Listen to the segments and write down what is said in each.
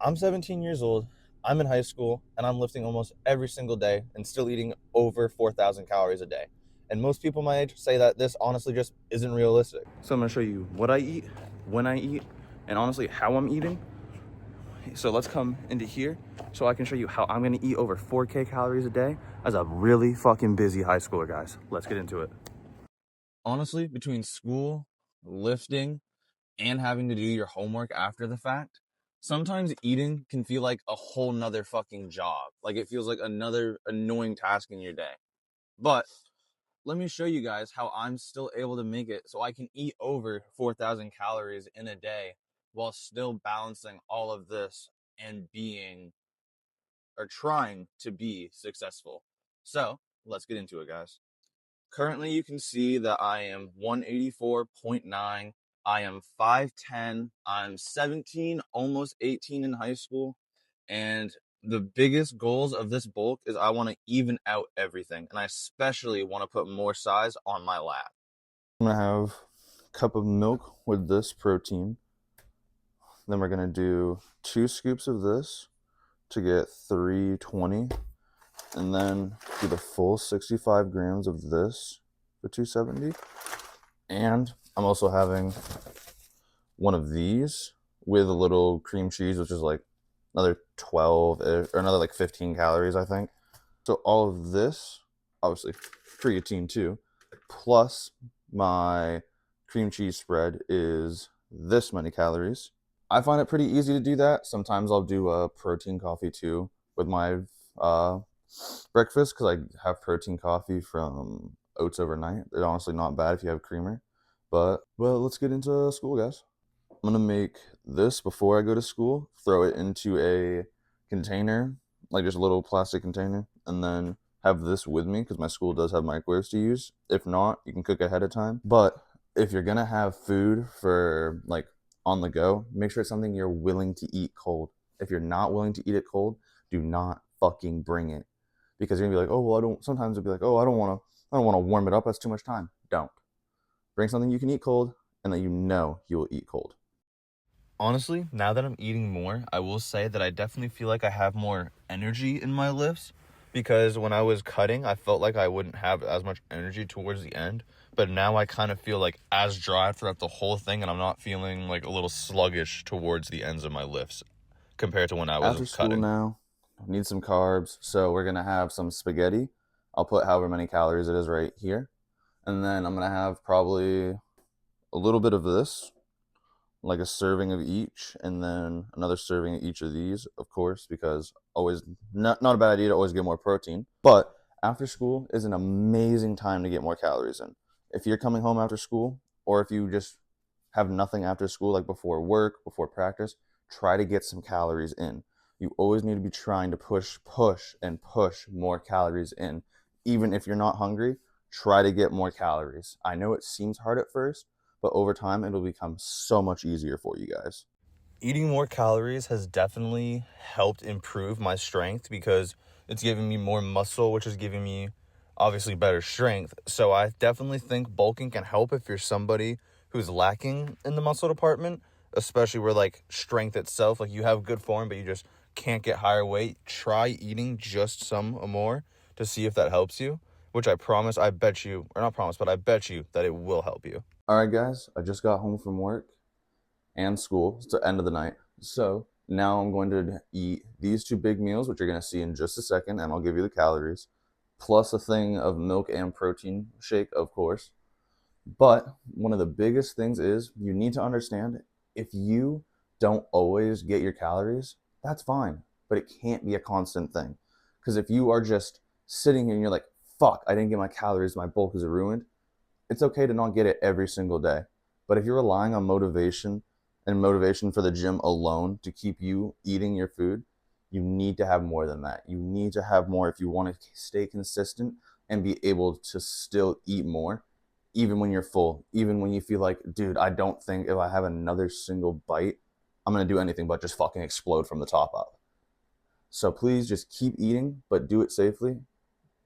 I'm 17 years old, I'm in high school, and I'm lifting almost every single day and still eating over 4,000 calories a day. And most people my age say that this honestly just isn't realistic. So I'm gonna show you what I eat, when I eat, and honestly how I'm eating. So let's come into here so I can show you how I'm gonna eat over 4K calories a day as a really fucking busy high schooler, guys. Let's get into it. Honestly, between school, lifting, and having to do your homework after the fact, sometimes eating can feel like a whole nother fucking job. Like it feels like another annoying task in your day. But let me show you guys how I'm still able to make it so I can eat over 4,000 calories in a day while still balancing all of this and being or trying to be successful. So let's get into it, guys. Currently, you can see that I am 184.9. I am 5'10. I'm 17, almost 18 in high school. And the biggest goals of this bulk is I want to even out everything. And I especially want to put more size on my lap. I'm going to have a cup of milk with this protein. Then we're going to do 2 scoops of this to get 320. And then do the full 65 grams of this for 270. And I'm also having one of these with a little cream cheese, which is like another 12 or another like 15 calories, I think. So all of this, obviously creatine too, plus my cream cheese spread is this many calories. I find it pretty easy to do that. Sometimes I'll do a protein coffee too with my breakfast because I have protein coffee from oats overnight. They're honestly not bad if you have creamer. But let's get into school, guys. I'm gonna make this before I go to school, throw it into a container, like just a little plastic container, and then have this with me because my school does have microwaves to use. If not, you can cook ahead of time. But if you're gonna have food for like on the go, make sure it's something you're willing to eat cold. If you're not willing to eat it cold, do not fucking bring it. Because you're gonna be like, oh well, I don't. Sometimes it'll be like, oh, I don't want to warm it up. That's too much time. Don't bring something you can eat cold, and that you know you will eat cold. Honestly, now that I'm eating more, I will say that I definitely feel like I have more energy in my lifts because when I was cutting, I felt like I wouldn't have as much energy towards the end. But now I kind of feel like as dry throughout the whole thing, and I'm not feeling like a little sluggish towards the ends of my lifts compared to when I was After school cutting. now, need some carbs, so we're gonna have some spaghetti. I'll put however many calories it is right here. And then I'm gonna have probably a little bit of this, like a serving of each, and then another serving of each of these, of course, because always not a bad idea to always get more protein. But after school is an amazing time to get more calories in. If you're coming home after school, or if you just have nothing after school, like before work, before practice, try to get some calories in. You always need to be trying to push, and push more calories in. Even if you're not hungry, try to get more calories. I know it seems hard at first, but over time it'll become so much easier for you guys. Eating more calories has definitely helped improve my strength because it's giving me more muscle, which is giving me obviously better strength. So I definitely think bulking can help if you're somebody who's lacking in the muscle department, especially where like strength itself, like you have good form, but you just can't get higher weight. Try eating just some more to see if that helps you, which I promise, I bet you, or not promise, but I bet you that it will help you. All right, guys, I just got home from work and school. It's the end of the night. So now I'm going to eat these 2 big meals, which you're going to see in just a second, and I'll give you the calories, plus a thing of milk and protein shake, of course. But one of the biggest things is you need to understand if you don't always get your calories, that's fine, but it can't be a constant thing. Because if you are just sitting here and you're like, fuck, I didn't get my calories, my bulk is ruined, it's okay to not get it every single day. But if you're relying on motivation and motivation for the gym alone to keep you eating your food, you need to have more than that. You need to have more if you want to stay consistent and be able to still eat more, even when you're full, even when you feel like, dude, I don't think if I have another single bite, I'm going to do anything but just fucking explode from the top up. So please just keep eating, but do it safely.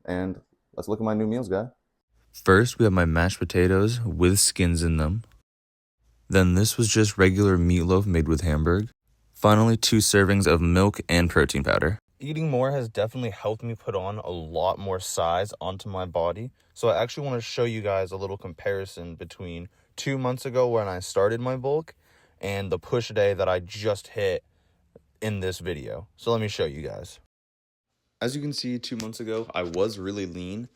And let's look at my new meals, guy. First, we have my mashed potatoes with skins in them. Then this was just regular meatloaf made with Hamburg. Finally, 2 servings of milk and protein powder. Eating more has definitely helped me put on a lot more size onto my body. So I actually want to show you guys a little comparison between 2 months ago when I started my bulk and the push day that I just hit in this video. So let me show you guys. As you can see, 2 months ago, I was really lean,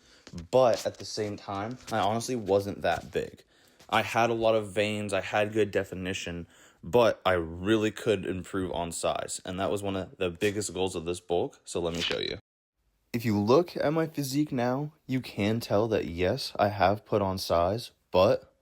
but at the same time, I honestly wasn't that big. I had a lot of veins, I had good definition, but I really could improve on size, and that was one of the biggest goals of this bulk, so let me show you. If you look at my physique now, you can tell that yes, I have put on size, but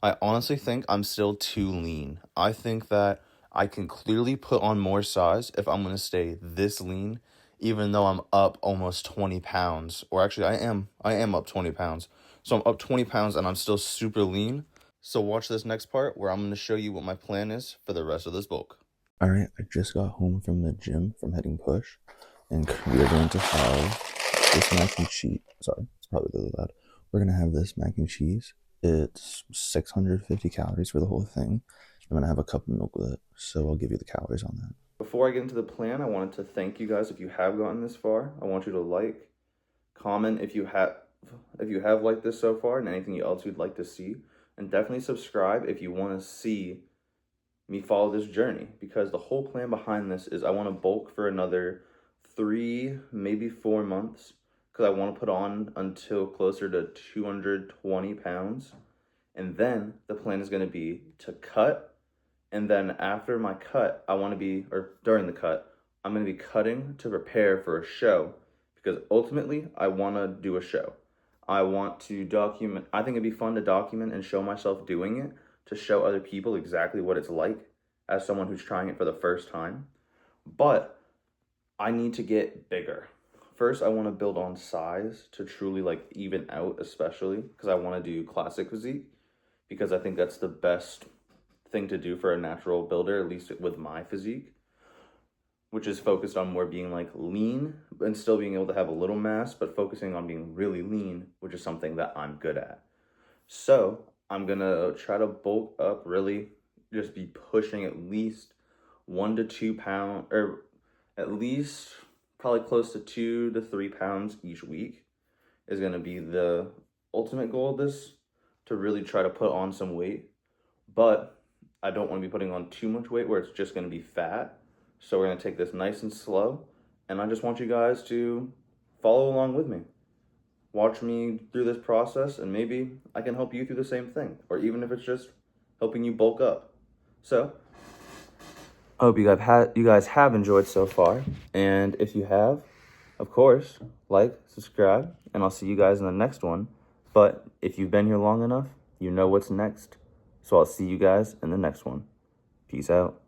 I honestly think I'm still too lean. I think that I can clearly put on more size if I'm going to stay this lean, even though I'm up almost 20 pounds. Or actually, I am up 20 pounds. So I'm up 20 pounds and I'm still super lean. So watch this next part where I'm going to show you what my plan is for the rest of this bulk. All right, I just got home from the gym from hitting push, and we are going to have this mac and cheese. Sorry, it's probably really loud. We're going to have this mac and cheese. It's 650 calories for the whole thing. I'm going to have a cup of milk with it, so I'll give you the calories on that. Before I get into the plan, I wanted to thank you guys if you have gotten this far. I want you to like, comment if you have liked this so far and anything else you'd like to see, and definitely subscribe if you want to see me follow this journey, because the whole plan behind this is I want to bulk for another 3, maybe 4 months, because I want to put on until closer to 220 pounds. And then the plan is going to be to cut. And then after my cut, during the cut, I'm going to be cutting to prepare for a show, because ultimately I want to do a show. I want to document. I think it'd be fun to document and show myself doing it, to show other people exactly what it's like as someone who's trying it for the first time. But I need to get bigger. First, I want to build on size to truly even out, especially because I want to do classic physique, because I think that's the best thing to do for a natural builder, at least with my physique, which is focused on more being lean and still being able to have a little mass, but focusing on being really lean, which is something that I'm good at. So I'm gonna try to bulk up, really just be pushing at least 1 to 2 pounds, or at least probably close to 2 to 3 pounds each week is gonna be the ultimate goal of this, to really try to put on some weight. But I don't want to be putting on too much weight where it's just going to be fat. So we're going to take this nice and slow. And I just want you guys to follow along with me. Watch me through this process, and maybe I can help you through the same thing. Or even if it's just helping you bulk up. So I hope you guys have enjoyed so far. And if you have, of course, like, subscribe, and I'll see you guys in the next one. But if you've been here long enough, you know what's next. So I'll see you guys in the next one. Peace out.